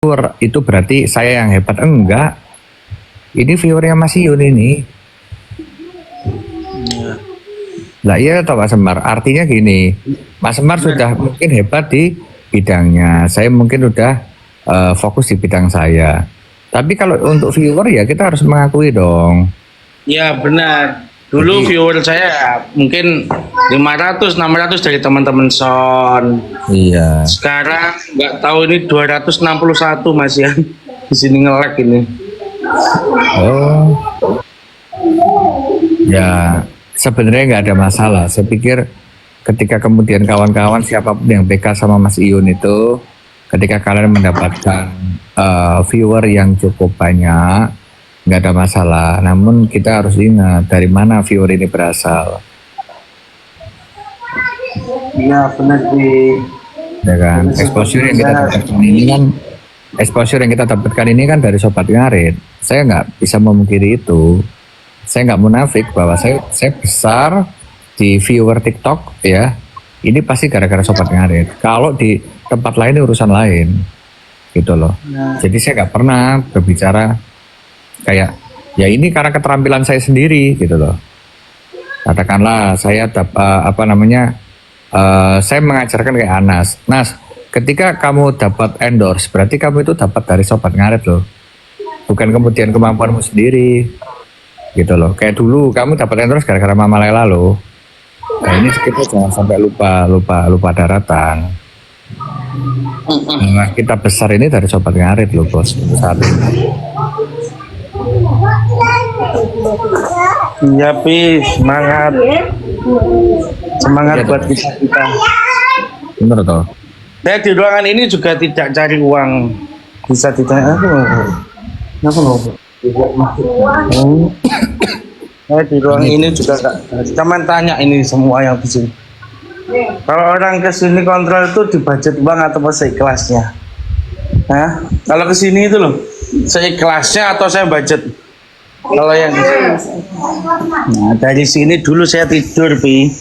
viewer itu berarti saya yang hebat, enggak. Ini viewernya Mas Yun ini. Lah iya toh Mas Semar, artinya gini, Mas Semar sudah mungkin hebat di bidangnya, saya mungkin udah fokus di bidang saya. Tapi kalau untuk viewer ya kita harus mengakui dong. Ya benar. Dulu Jadi, viewer saya mungkin 500, 600 dari teman-teman Son. iya. Sekarang nggak tahu ini 261 Mas ya. Di sini nge-lag ini. Oh, ya sebenarnya nggak ada masalah. Saya pikir ketika kemudian kawan-kawan siapapun yang PK sama Mas Iyun itu, ketika kalian mendapatkan viewer yang cukup banyak, nggak ada masalah. Namun kita harus ingat dari mana viewer ini berasal, Iya benar sih. ya kan? Exposure yang kita dapatkan ini kan dari Sobat Ngarit. Saya nggak bisa memungkiri itu. Saya nggak munafik bahwa saya besar di viewer TikTok ya. Ini pasti gara-gara Sobat Ngarit. Kalau di tempat lain urusan lain, gitu loh. Jadi saya nggak pernah berbicara kayak ya ini karena keterampilan saya sendiri, gitu loh. Katakanlah saya saya mengajarkan kayak Anas. Nas, ketika kamu dapat endorse, berarti kamu itu dapat dari Sobat Ngarit loh. Bukan kemudian kemampuanmu sendiri. Gitu loh. Kayak dulu kamu dapat endorse gara-gara Mama Lela loh. Nah, ini kita jangan sampai lupa daratan. Nah, kita besar ini dari Sobat Ngarit loh, Bos. Untuk saat ini. Iya Pi, semangat. Semangat Iya, buat toh. kita. Bener toh? Saya di ruangan ini juga tidak cari uang. Bisa ditanya aku mau. Saya di ruang ini juga cuman tanya ini semua yang di sini. Kalau orang ke sini kontrol itu di budget uang atau seikhlasnya? Hah? Kalau ke sini itu loh, seikhlasnya atau saya budget? Kalau yang di sini. Nah, dari sini dulu saya tidur, Pi.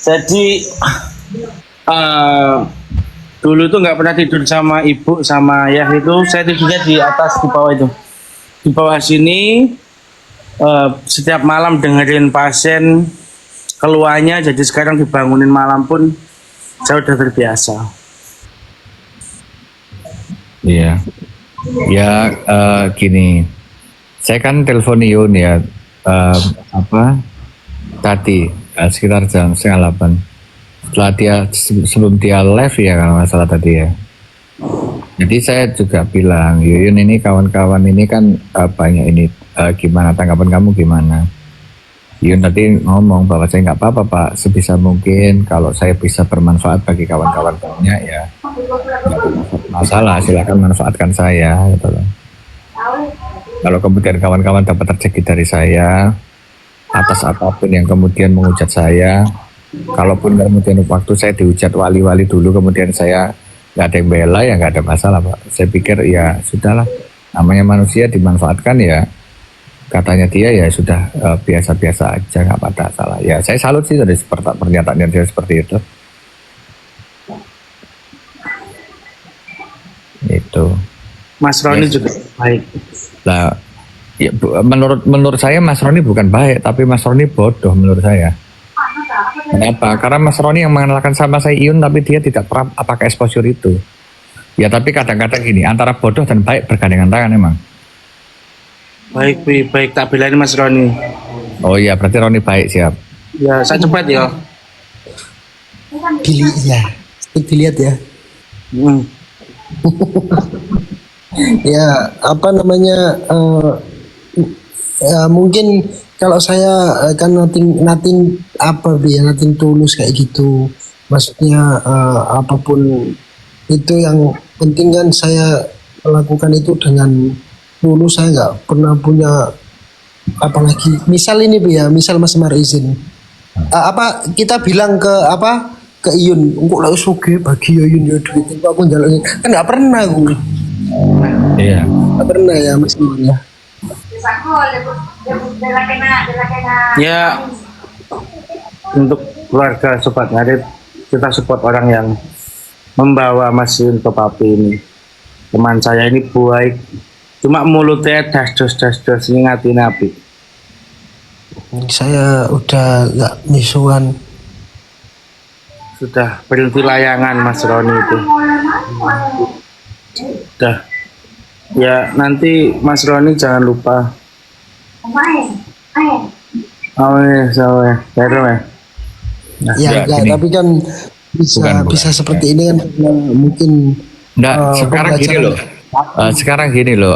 Jadi dulu tuh nggak pernah tidur sama ibu sama ayah itu, saya tidurnya di atas di bawah itu. Di bawah sini setiap malam dengerin pasien keluarnya, jadi sekarang dibangunin malam pun saya udah terbiasa. Iya. Ya gini. Saya kan telepon Yun ya tadi sekitar jam 7:30. Setelah sebelum dia live ya kalau nggak salah tadi ya. Jadi saya juga bilang, Yun ini kawan-kawan ini kan banyak ini gimana tanggapan kamu gimana? Yun tadi ngomong bahwa saya nggak apa-apa Pak, sebisa mungkin kalau saya bisa bermanfaat bagi kawan-kawan banyak ya nggak masalah, silakan manfaatkan saya gitu loh. Kalau kemudian kawan-kawan dapat rezeki dari saya atas apapun yang kemudian menghujat saya, kalaupun kemudian waktu saya dihujat wali-wali dulu kemudian saya nggak ada yang bela ya nggak ada masalah Pak. Saya pikir ya sudahlah, namanya manusia dimanfaatkan ya, katanya dia ya sudah biasa-biasa aja nggak ada salah. Ya saya salut sih dari pernyataan dia seperti itu. Itu. Mas Roni juga baik. Nah, ya, menurut saya Mas Roni bukan baik, tapi Mas Roni bodoh menurut saya. Kenapa? Karena Mas Roni yang mengenalkan sama saya Iyun, tapi dia tidak pernah pakai exposure itu. Ya tapi kadang-kadang gini, antara bodoh dan baik bergandengan tangan emang. Baik, Pi, baik tak belain Mas Roni. Oh iya, berarti Roni baik, siap. Ya, saya cepat ya. Dilihat ya. Ya apa namanya ya, mungkin kalau saya kan nating apa ya nating tulus kayak gitu, maksudnya apapun itu yang penting kan saya melakukan itu dengan tulus. Saya nggak pernah punya apalagi misal ini Bi, ya misal Mas Mar izin apa kita bilang ke Iyun untuk lah suge bagi Iyun ya duit itu aku jalanin kan nggak pernah gue. Iya. Nggak pernah ya Mas Mar ya. Ya, untuk keluarga Sobat Ngarit, kita support orang yang membawa Mas Yun ke Papi ini. teman saya ini baik, cuma mulutnya das dos ngingatin api. Saya udah nggak misuan. Sudah berhenti layangan Mas Roni itu. Udah. Ya nanti Mas Roni jangan lupa. Oh ya, terus ya. Nah, Ya, ya, enggak, gini. tapi kan bisa Bukan. bisa seperti ini kan karena mungkin Nggak, sekarang gini pembelajaran- loh. Sekarang gini loh,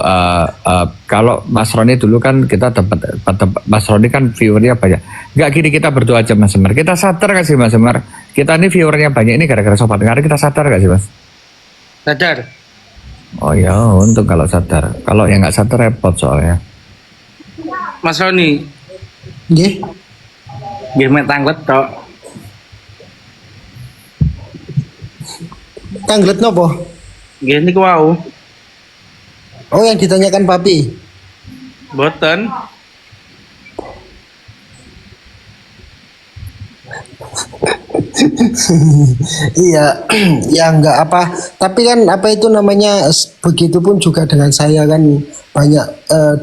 kalau Mas Roni dulu kan kita dapat Mas Roni kan viewernya banyak. Nggak gini kita berdua aja Mas Semar. Kita sadar gak sih Mas Semar? Kita ini viewernya banyak ini gara-gara Sobat Ngari, kita sadar gak sih Mas? sadar. Oh ya, untung kalau sadar. Kalau yang nggak sadar repot soalnya. Mas Roni, Nggih. game tanglet tok. Tanglet nopo? Gini ku wau. Oh, yang ditanyakan Papi. Boten. Iya, ya enggak apa. Tapi kan apa itu namanya begitupun juga dengan saya kan banyak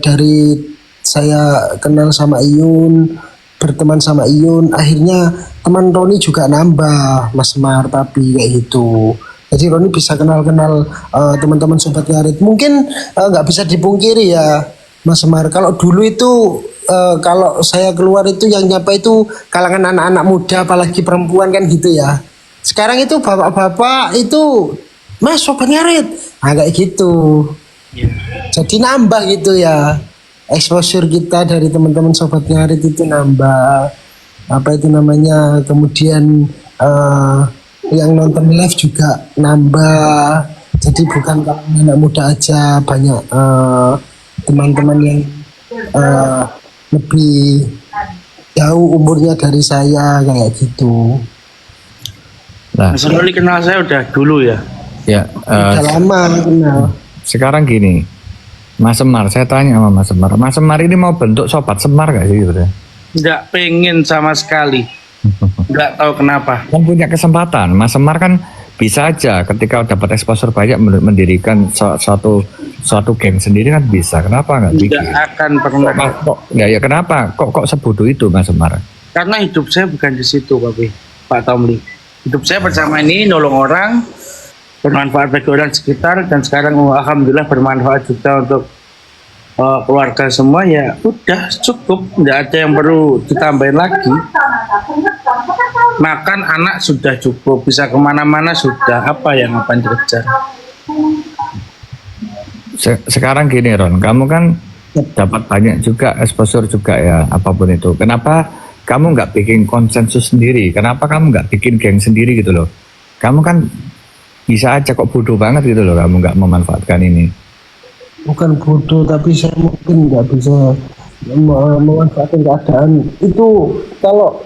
dari saya kenal sama Iyun, berteman sama Iyun, akhirnya teman Roni juga nambah, Mas Semar, Papi kayak gitu. Jadi Roni bisa kenal-kenal teman-teman Sobat Ngarit. Mungkin nggak bisa dipungkiri ya, Mas Semar. Kalau dulu itu kalau saya keluar itu yang nyapa itu kalangan anak-anak muda, apalagi perempuan kan gitu ya. Sekarang itu bapak-bapak itu Mas Sobat Ngarit, nah kayak gitu. Jadi nambah gitu ya. Exposure kita dari teman-teman Sobat Ngarit itu nambah. Apa itu namanya? Kemudian yang nonton live juga nambah. Jadi bukan kalangan anak muda aja, banyak teman-teman yang lebih jauh umurnya dari saya kayak gitu. Nah, Mas Roni kenal saya udah dulu ya. ya Udah lama kenal. sekarang gini, Mas Semar, saya tanya sama Mas Semar. Mas Semar ini mau bentuk Sobat Semar gak sih gitu? Nggak pengen sama sekali. Nggak tahu kenapa. Kan punya kesempatan. Mas Semar kan bisa aja ketika dapat exposure banyak mendirikan suatu geng sendiri kan bisa. Kenapa nggak bikin? Nggak akan pernah. Ya kenapa? Kok sebodoh itu Mas Semar? Karena hidup saya bukan di situ, Pak Tomli. Hidup saya bersama ini nolong orang, bermanfaat bagi orang sekitar, dan sekarang alhamdulillah bermanfaat juga untuk keluarga semua. Ya udah cukup, nggak ada yang perlu ditambahin lagi. Makan anak sudah cukup, bisa kemana-mana sudah, apa yang akan dikejar? Sekarang gini Ron, kamu kan dapat banyak juga exposure juga ya apapun itu. Kenapa kamu nggak bikin konsensus sendiri? Kenapa kamu nggak bikin geng sendiri gitu loh? Kamu kan bisa aja kok bodoh banget gitu loh, kamu nggak memanfaatkan ini. Bukan bodoh, tapi saya mungkin nggak bisa memanfaatkan keadaan itu. Kalau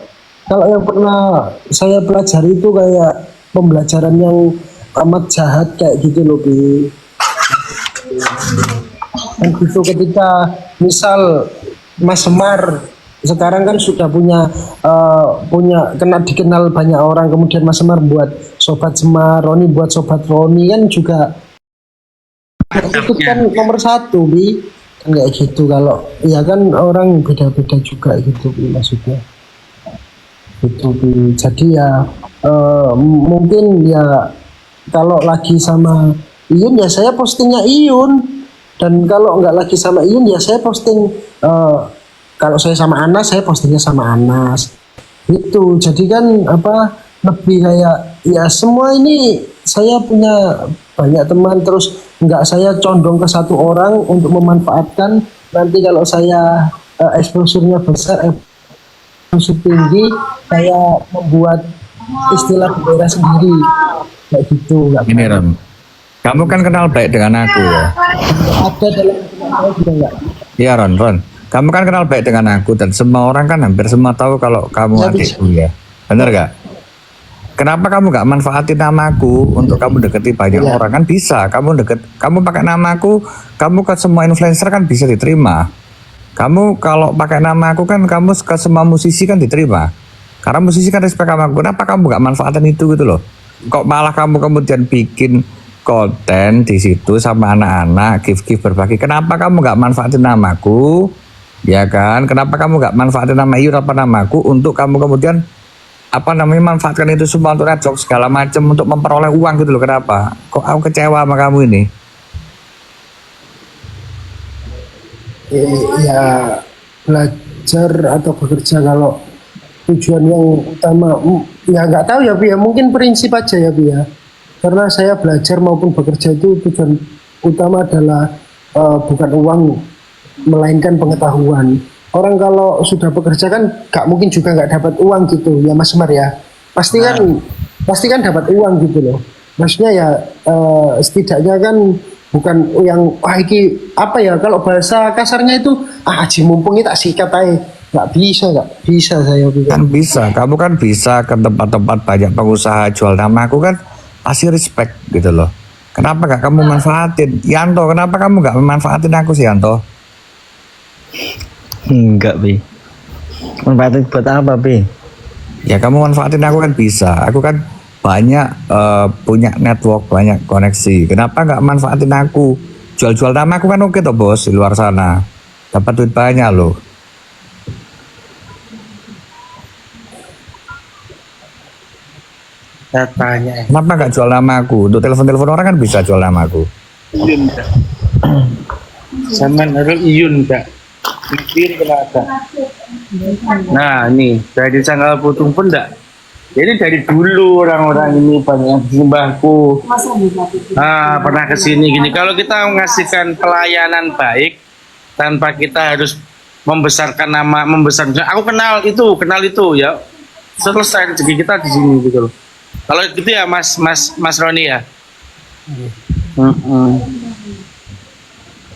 yang pernah saya pelajari itu kayak pembelajaran yang amat jahat kayak gitu loh, Bi. Dan gitu ketika misal Mas Semar sekarang kan sudah punya dikenal banyak orang, kemudian Mas Semar buat Sobat Semar, Roni buat Sobat Roni kan juga itu kan nomor satu, Bi. Kan kayak gitu. Kalau ya kan orang beda-beda juga gitu, Bi, maksudnya gitu, Bi. Jadi ya mungkin ya kalau lagi sama Iyun ya saya postingnya Iyun, dan kalau nggak lagi sama Iyun ya saya posting kalau saya sama Anas saya postingnya sama Anas itu. Jadi kan apa lebih kayak ya semua ini saya punya banyak teman, terus nggak saya condong ke satu orang untuk memanfaatkan. Nanti kalau saya exposure-nya besar, exposure tinggi, saya membuat istilah daerah sendiri kayak gitu. Nggak Ini Ron, kamu kan kenal baik dengan aku ya. ada dalam saya juga nggak. Iya Ron, kamu kan kenal baik dengan aku dan semua orang kan hampir semua tahu kalau kamu Ya, adikku ya. Bener gak? Kenapa kamu gak manfaatin namaku untuk kamu deketi banyak Ya. orang? Kan bisa, kamu pakai namaku, kamu ke semua influencer kan bisa diterima. Kamu kalau pakai nama aku kan kamu ke semua musisi kan diterima. Karena musisi kan respect sama aku. Kenapa kamu gak manfaatin itu gitu loh? Kok malah kamu kemudian bikin konten di situ sama anak-anak, give berbagi. Kenapa kamu nggak manfaatin namaku? Ya kan? Kenapa kamu nggak manfaatin nama Iyun apa namaku untuk kamu kemudian apa namanya manfaatkan itu semua untuk network segala macam untuk memperoleh uang gitu loh. Kenapa? Kok aku kecewa sama kamu ini? Ya belajar atau bekerja kalau tujuan yang utama ya nggak tahu ya Bi ya, mungkin prinsip aja ya Bi ya, karena saya belajar maupun bekerja itu tujuan utama adalah bukan uang melainkan pengetahuan. Orang kalau sudah bekerja kan nggak mungkin juga nggak dapat uang gitu ya Mas Umar ya, pasti kan dapat uang gitu loh, maksudnya ya setidaknya kan bukan yang wah iki apa ya, kalau bahasa kasarnya itu aji mumpung ini tak sikat aja, nggak bisa saya pikir. Kan bisa, kamu kan bisa ke tempat-tempat banyak pengusaha jual nama aku kan pasti respect gitu loh. Kenapa gak kamu manfaatin? Yanto, kenapa kamu gak memanfaatin aku sih Yanto? Enggak, Bi. Manfaatin buat apa, Bi? Ya kamu manfaatin aku kan bisa. Aku kan banyak punya network, banyak koneksi. Kenapa gak manfaatin aku? Jual-jual nama aku kan oke toh bos di luar sana. Dapat duit banyak loh. Saya tanya. Kenapa gak jual nama aku? Untuk telepon-telepon orang kan bisa jual nama aku. Iyun Kak. Sama harus Iyun Kak. Mikir kenapa? Nah ini dari tanggal putung pun enggak. Jadi dari dulu orang-orang ini banyak simbahku. Pernah kesini gini. Kalau kita mengasihkan pelayanan baik tanpa kita harus membesarkan nama, aku kenal itu ya. Selesai rezeki kita di sini gitu loh. Kalau gitu ya Mas Roni ya.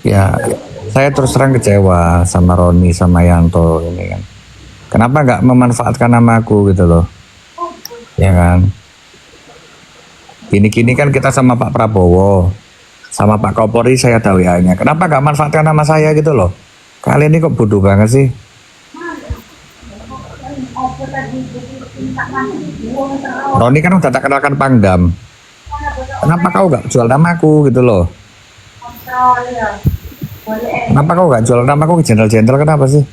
Ya, saya terus terang kecewa sama Roni sama Yanto ini kan. Kenapa nggak memanfaatkan namaku gitu loh? Ya kan. Gini-gini kan kita sama Pak Prabowo, sama Pak Kapolri saya tahu ya. Kenapa nggak manfaatkan nama saya gitu loh? Kalian ini kok bodoh banget sih? Roni kan udah tak kenalkan Pangdam. Kenapa kau nggak jual namaku gitu loh? Kenapa kau nggak jual namaku ke jenderal-jenderal? Kenapa sih?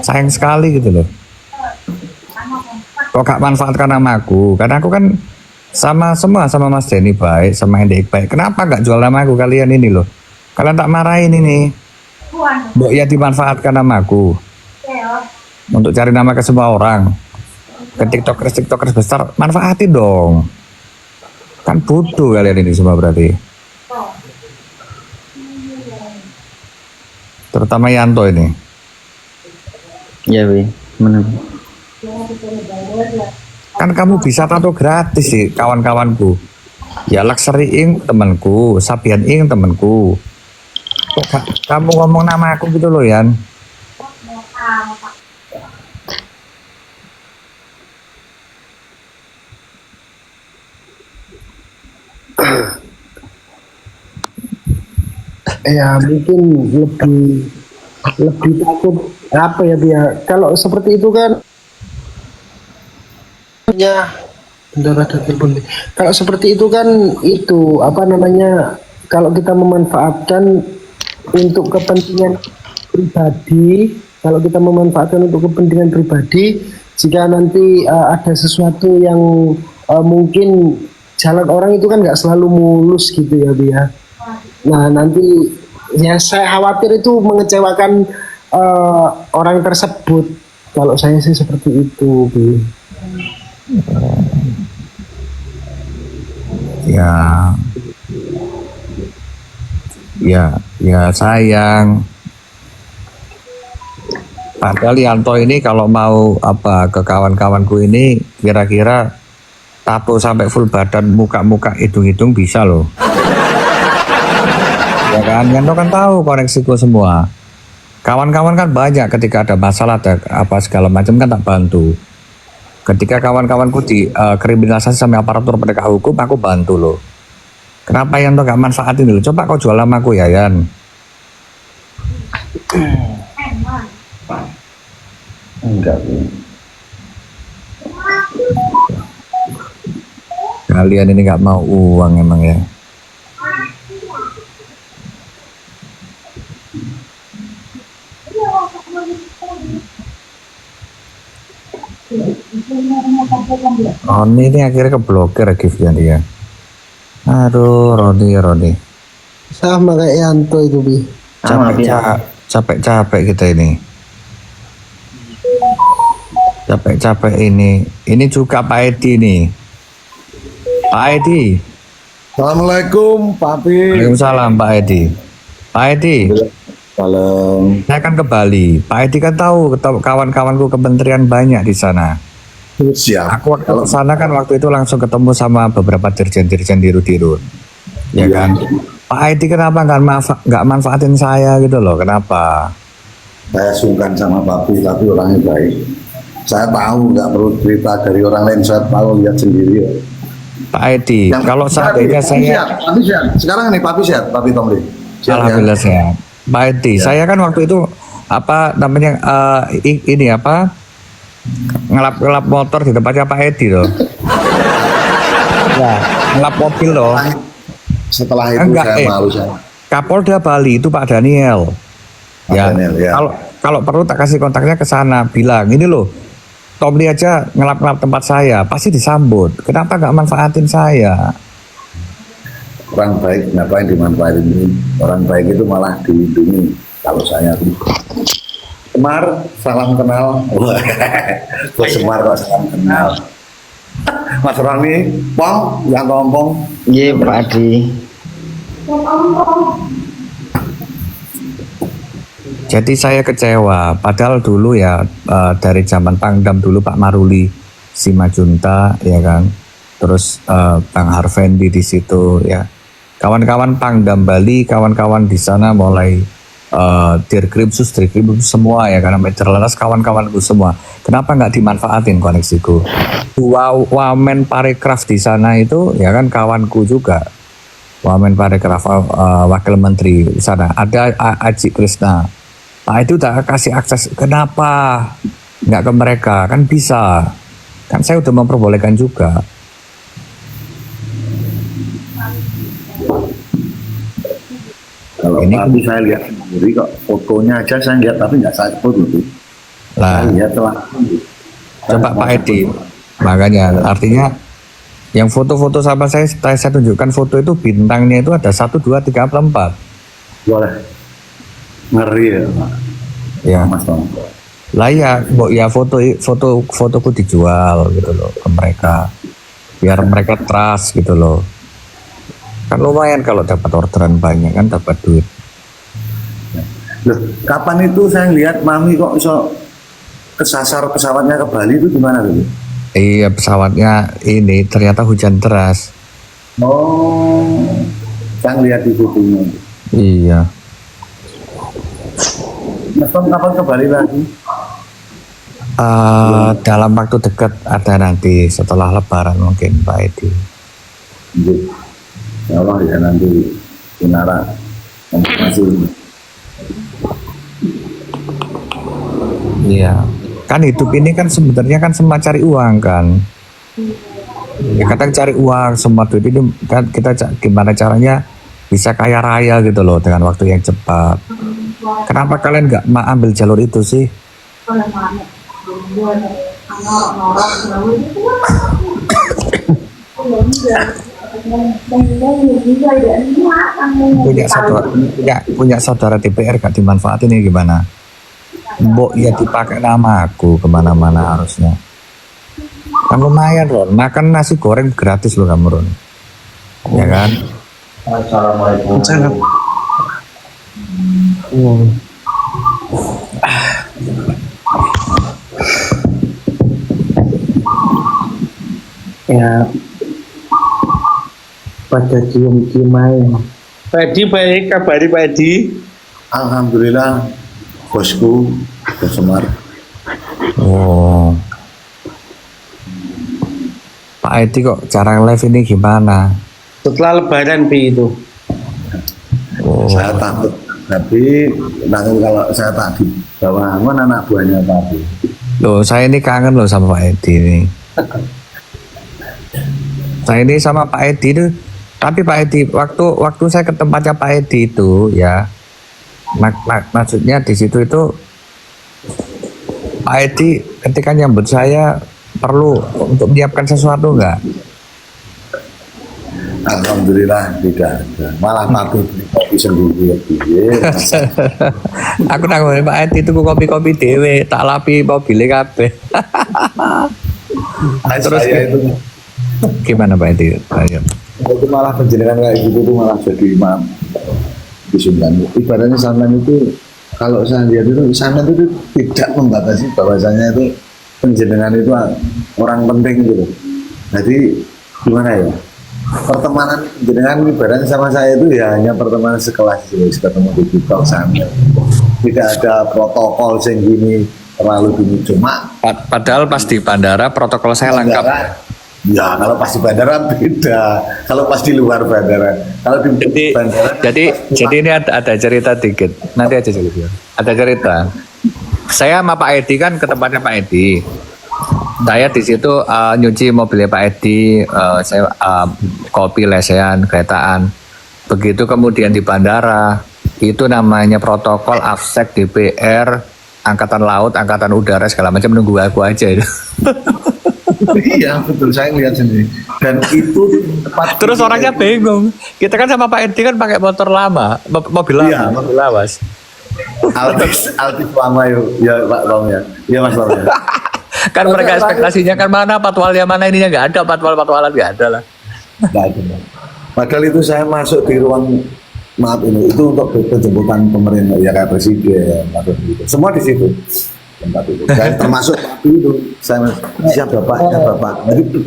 Sayang sekali gitu loh. Kok gak manfaatkan namaku? Karena aku kan sama semua sama Mas Denny baik, sama Hendrik baik. Kenapa nggak jual namaku kalian ini loh? Kalian tak marahin ini. Mbok ya dimanfaatkan namaku untuk cari nama ke semua orang. Ke tiktokers besar manfaatin dong. Kan butuh kalian ini semua berarti. Terutama Yanto ini. Iya, Bi. Benar. Kan kamu bisa tato gratis sih kawan-kawanku. Ya Luxury Ink temanku, Sabian Ink temanku. Kok kamu ngomong nama aku gitu loh Yan? Ya mungkin lebih takut apa ya dia kalau seperti itu kan ya bentar ada telepon nih. Kalau seperti itu kan itu apa namanya, kalau kita memanfaatkan untuk kepentingan pribadi, kalau kita memanfaatkan untuk kepentingan pribadi, jika nanti ada sesuatu yang mungkin jalan orang itu kan nggak selalu mulus gitu ya dia. Nah nanti ya saya khawatir itu mengecewakan orang tersebut. Kalau saya sih seperti itu, Bi. Ya sayang. Padahal Yanto ini kalau mau apa ke kawan-kawanku ini kira-kira tato sampai full badan, muka-muka, hidung-hidung bisa loh. Ya kan, Yanto kan tahu koneksiku semua. Kawan-kawan kan banyak, ketika ada masalah ada apa segala macam kan tak bantu. Ketika kawan-kawanku di kriminalisasi sama aparatur penegak hukum, aku bantu loh. Kenapa Yanto gak manfaatin dulu? Coba kau jual namaku ya Yan. Enggak, Bi. Kalian ini nggak mau uang emang ya. Roni ini akhirnya keblokir giftnya dia. Aduh, Roni. Sama kayak Yanto itu Bi. Capek kita ini. Capek ini. Ini juga Pak Edi nih. Pak Edi. Assalamualaikum, Papi. Waalaikumsalam Pak Edi. Pak Edi. Salam. Saya kan ke Bali. Pak Edi kan tahu kawan-kawanku kementerian banyak di sana. Siap. Aku waktu ke sana kan waktu itu langsung ketemu sama beberapa dirjen-dirjen dirut-dirut. Ya Iya. kan? Pak Edi kenapa nggak manfaatin saya gitu loh? Kenapa? Saya sungkan sama Papi, tapi orangnya baik. Saya tahu nggak perlu cerita dari orang lain, saya tahu lihat sendiri. Pak Edi, kalau seandainya saya Papi sehat. Sekarang nih Papi sehat, Papi Tomli. Sehat, ya? alhamdulillah sehat. Pak Edi, saya kan waktu itu apa namanya ini apa ngelap motor di tempatnya Pak Edi loh. Ya, ngelap mobil loh. Setelah itu Enggak, saya malu saya. Kapolda Bali itu Pak Daniel. Pak Ya, Daniel, ya. kalau perlu tak kasih kontaknya ke sana, bilang ini loh, Tomli aja ngelap tempat saya, pasti disambut. Kenapa nggak manfaatin saya? Orang baik ngapain dimanfaatin ini? Orang baik itu malah dilindungi. Kalau saya tuh Semar, salam kenal. Bos Semar kok salam kenal. Mas Roni, Pong, yang ngomong. Iya Pak Adi. Jadi saya kecewa, padahal dulu ya dari zaman Pangdam dulu Pak Maruli Simajunta ya kan, terus Bang Harvendi di situ ya, kawan-kawan Pangdam Bali, kawan-kawan di sana mulai Dirkrimsus semua ya karena Mecerlenas kawan-kawanku semua. Kenapa nggak dimanfaatin koneksiku? Wamen Parekraf di sana itu ya kan kawanku juga. Wamen Parekraf wakil menteri di sana. Ada Aji Krishna. Pak itu udah kasih akses. Kenapa nggak ke mereka? Kan bisa. Kan saya udah memperbolehkan juga. Kalau Ini ini saya lihat sendiri kok fotonya aja saya lihat tapi nggak saya foto tuh. Lah, Saya lihat telah. coba Pak Edi. Makanya artinya yang foto-foto sama saya tunjukkan foto itu bintangnya itu ada 1, 2, 3, 4. Boleh. Ngeri ya Pak. Ya. Mas Tom. Lah ya, ya fotoku dijual gitu loh ke mereka. Biar mereka trust gitu loh. Kan lumayan kalau dapat orderan banyak kan dapat duit. Loh, kapan itu saya lihat Mami kok bisa kesasar pesawatnya ke Bali itu gimana tuh? Iya pesawatnya ini ternyata hujan deras. Oh, saya lihat di fotonya. Iya. Mas Tom kapan ke Bali lagi? Dalam waktu dekat ada nanti setelah Lebaran mungkin Pak Edi. Ya Allah ya nanti Inara informasi. Iya. Kan hidup ini kan sebenarnya kan semua cari uang kan. Ya kadang cari uang semua duit ini kan kita gimana caranya bisa kaya raya gitu loh dengan waktu yang cepat. Kenapa kalian nggak ambil jalur itu sih? punya saudara DPR gak dimanfaatin ini gimana? Mbok ya dipakai nama aku kemana-mana harusnya. Kan lumayan Ron, makan nasi goreng gratis loh kamu Ron. Ya kan? Assalamualaikum. Ya pada cium-cium aja. Pak Edi baik, kabari Pak Edi. Alhamdulillah bosku Bos Semar. Oh. Pak Edi kok cara live ini gimana? Setelah Lebaran Pi itu. Oh. Saya takut tapi nanti kalau saya tak di bawah anak buahnya tadi. Loh, saya ini kangen loh sama Pak Edi ini. Saya ini sama Pak Edi itu, tapi Pak Edi waktu saya ke tempatnya Pak Edi itu ya, maksudnya di situ itu Pak Edi ketika nyambut saya perlu untuk menyiapkan sesuatu enggak? Alhamdulillah tidak ada. Malah mati beli kopi sendiri ya piye. Aku nanggung Pak Edi itu kopi-kopi dewe, tak lapi mobilnya kabeh. Terus saya itu Gimana Pak Edi? Ayo. itu malah penjenengan kayak gitu tuh malah jadi imam di Sumban. Ibaratnya Saman itu kalau saya lihat itu Saman itu tidak membatasi bahwasanya itu penjenengan itu orang penting gitu. Jadi gimana ya? Pertemanan penjenengan ibaratnya sama saya itu ya hanya pertemanan sekelas gitu, ketemu di TikTok sana. Tidak ada protokol sing gini terlalu gini cuma Padahal pas di bandara protokol saya lengkap. Ya kalau pas di bandara beda. Kalau pas di luar bandara. Kalau di bandara. Jadi ini ada cerita dikit. Nanti aja cerita. Ada cerita. Saya sama Pak Edi kan ke tempatnya Pak Edi. Saya di situ nyuci mobilnya Pak Edi. Saya kopi lesehan, keretaan. Begitu kemudian di bandara itu namanya protokol AFSEK, DPR, Angkatan Laut, Angkatan Udara segala macam nunggu aku aja itu. Iya betul saya lihat sendiri dan itu tempat Terus orangnya bingung. Kita kan sama Pak Edi kan pakai motor lama, mobil lama, Iya. mobil lawas. Altis lama yuk ya Pak Long ya. Iya Mas Long ya. Kan mereka ekspektasinya kan mana patwalnya mana ininya nggak ada, patwalan nggak ada lah. Nggak ada. Padahal itu saya masuk di ruang maaf ini itu untuk penjemputan pemerintah ya kayak presiden atau gitu. Semua di situ tempat itu. Dan termasuk waktu itu saya siap bapaknya bapak. Jadi